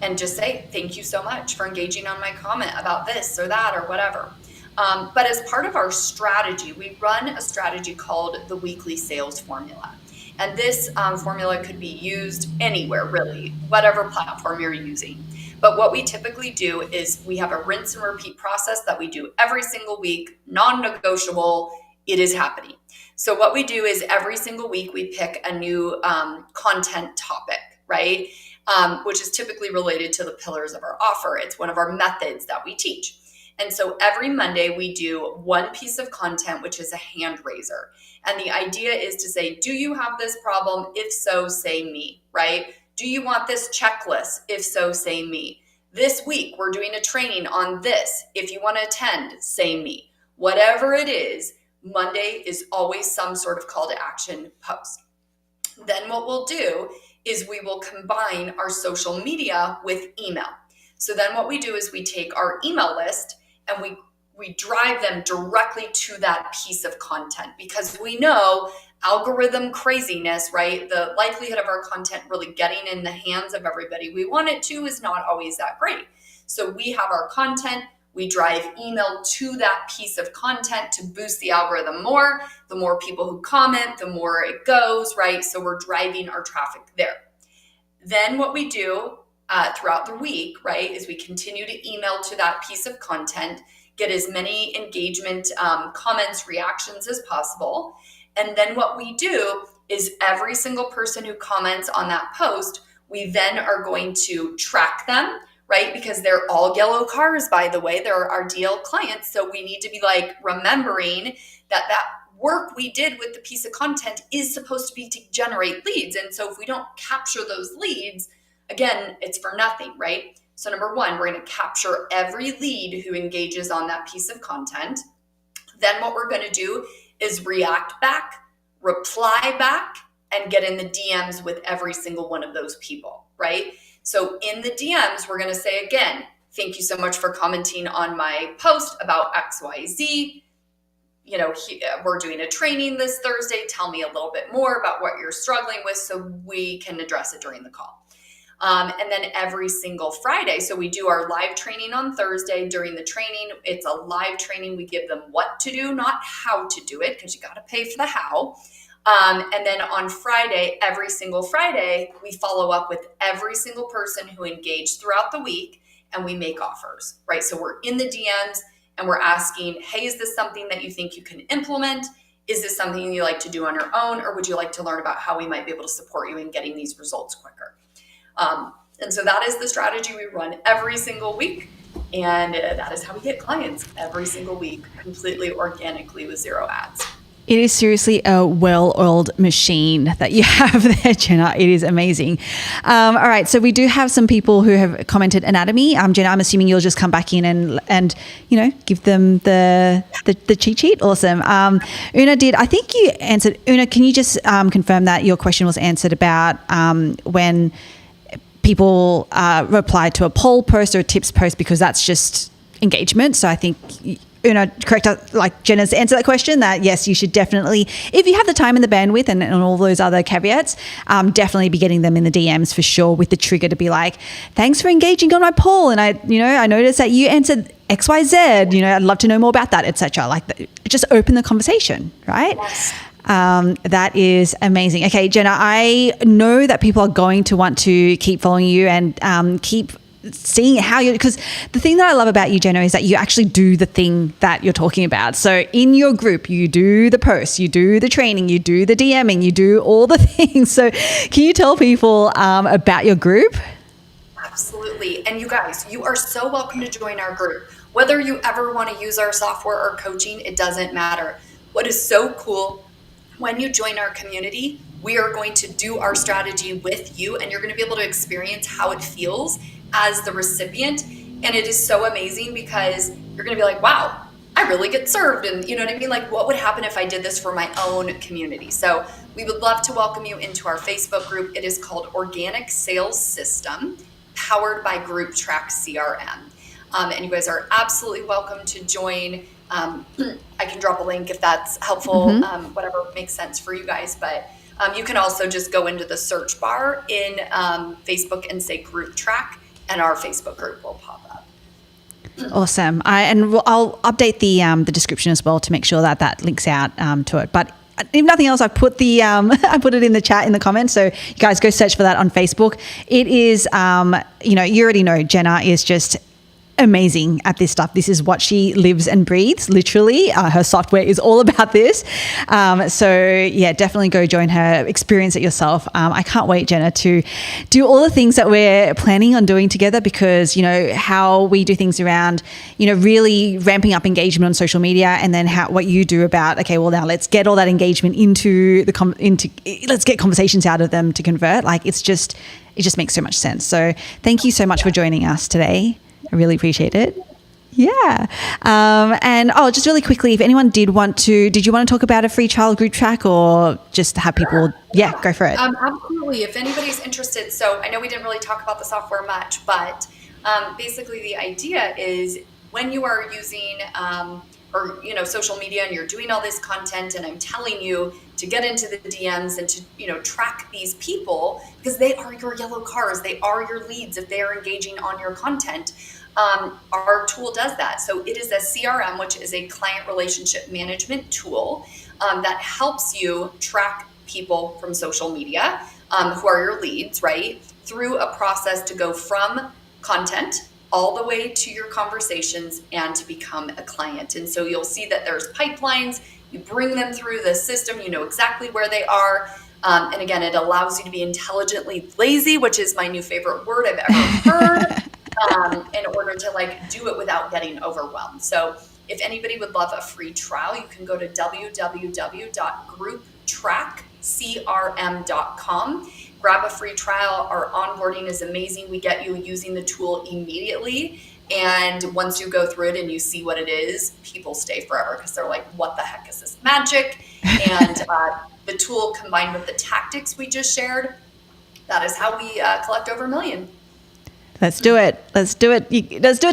and just say, thank you so much for engaging on my comment about this or that or whatever. But as part of our strategy, we run a strategy called the weekly sales formula. And this formula could be used anywhere, really, whatever platform you're using. But what we typically do is we have a rinse and repeat process that we do every single week, non-negotiable. It is happening. So what we do is every single week we pick a new content topic, right? Which is typically related to the pillars of our offer. It's one of our methods that we teach. And so every Monday we do one piece of content, which is a hand raiser. And the idea is to say, do you have this problem? If so, say me, right? Do you want this checklist? If so, say me. This week, we're doing a training on this. If you want to attend, say me. Whatever it is, Monday is always some sort of call to action post. Then what we'll do is we will combine our social media with email. So then what we do is we take our email list and we drive them directly to that piece of content, because we know algorithm craziness, right? The likelihood of our content really getting in the hands of everybody we want it to is not always that great. So we have our content, we drive email to that piece of content to boost the algorithm more. The more people who comment, the more it goes, right? So we're driving our traffic there. Then what we do throughout the week, right, is we continue to email to that piece of content, get as many engagement, comments, reactions as possible. And then what we do is every single person who comments on that post, we then are going to track them, right? Because they're all yellow cars, by the way. They're our DL clients. So we need to be like remembering that work we did with the piece of content is supposed to be to generate leads. And so if we don't capture those leads, again, it's for nothing, right? So number one, we're going to capture every lead who engages on that piece of content. Then what we're going to do is react back, reply back, and get in the DMs with every single one of those people, right? So in the DMs, we're going to say again, thank you so much for commenting on my post about XYZ. We're doing a training this Thursday. Tell me a little bit more about what you're struggling with so we can address it during the call. And then every single Friday, so we do our live training on Thursday. During the training, it's a live training. We give them what to do, not how to do it, because you got to pay for the how. And then on Friday, every single Friday, we follow up with every single person who engaged throughout the week, and we make offers, right? So we're in the DMs and we're asking, hey, is this something that you think you can implement? Is this something you like to do on your own? Or would you like to learn about how we might be able to support you in getting these results quicker? And so that is the strategy we run every single week. And that is how we get clients every single week, completely organically with zero ads. It is seriously a well-oiled machine that you have there, Jenna. It is amazing. All right, so we do have some people who have commented anatomy. Jenna, I'm assuming you'll just come back in and give them the cheat sheet. Awesome. Una did. I think you answered. Una, can you just confirm that your question was answered about when people reply to a poll post or a tips post, because that's just engagement. So I think Una, correct, like Jenna's answer that question, that yes, you should definitely, if you have the time and the bandwidth and all those other caveats, definitely be getting them in the DMs for sure, with the trigger to be like, thanks for engaging on my poll. And I noticed that you answered XYZ, I'd love to know more about that, etc. Like, just open the conversation, right? Yes. That is amazing. Okay, Jenna, I know that people are going to want to keep following you and keep seeing how you, because the thing that I love about you, Jenna, is that you actually do the thing that you're talking about. So in your group, you do the posts, you do the training, you do the DMing, you do all the things. So can you tell people about your group? Absolutely. And you guys, you are so welcome to join our group. Whether you ever want to use our software or coaching, it doesn't matter. What is so cool, when you join our community, we are going to do our strategy with you, and you're going to be able to experience how it feels as the recipient. And it is so amazing, because you're going to be like, wow, I really get served. And you know what I mean? Like, what would happen if I did this for my own community? So we would love to welcome you into our Facebook group. It is called Organic Sales System, powered by GroupTrack CRM. And you guys are absolutely welcome to join. I can drop a link if that's helpful, whatever makes sense for you guys. But you can also just go into the search bar in Facebook and say GroupTrack, and our Facebook group will pop up. Awesome. I'll update the description as well to make sure that links out to it. But if nothing else, I put I put it in the chat in the comments. So you guys go search for that on Facebook. It is, you already know Jenna is just amazing at this stuff. This is what she lives and breathes, literally. Her software is all about this. So yeah, definitely go join her, experience it yourself. I can't wait, Jenna, to do all the things that we're planning on doing together, because, how we do things around, really ramping up engagement on social media, and then what you do about, okay, well, now let's get all that engagement into let's get conversations out of them to convert. Like, it just makes so much sense. So thank you so much for joining us today. I really appreciate it. Yeah. And just really quickly, if anyone did you want to talk about a free trial GroupTrack, or just have people, go for it. Absolutely. If anybody's interested. So I know we didn't really talk about the software much, but basically the idea is, when you are using social media and you're doing all this content, and I'm telling you to get into the DMs and to, track these people, because they are your yellow cars, they are your leads if they are engaging on your content. Our tool does that. So it is a CRM, which is a client relationship management tool that helps you track people from social media who are your leads, right? Through a process to go from content all the way to your conversations and to become a client. And so you'll see that there's pipelines. You bring them through the system, you know exactly where they are. And again, it allows you to be intelligently lazy, which is my new favorite word I've ever heard, in order to do it without getting overwhelmed. So if anybody would love a free trial, you can go to www.grouptrackcrm.com. Grab a free trial. Our onboarding is amazing. We get you using the tool immediately. And once you go through it and you see what it is, people stay forever, because they're like, what the heck is this magic? And the tool, combined with the tactics we just shared, that is how we collect over $1 million. Let's do it. Let's do it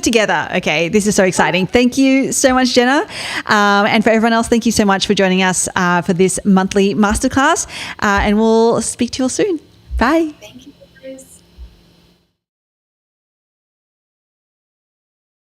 together. Okay, this is so exciting. Thank you so much, Jenna. And for everyone else, thank you so much for joining us for this monthly masterclass. And we'll speak to you all soon. Bye. Thank you, guys.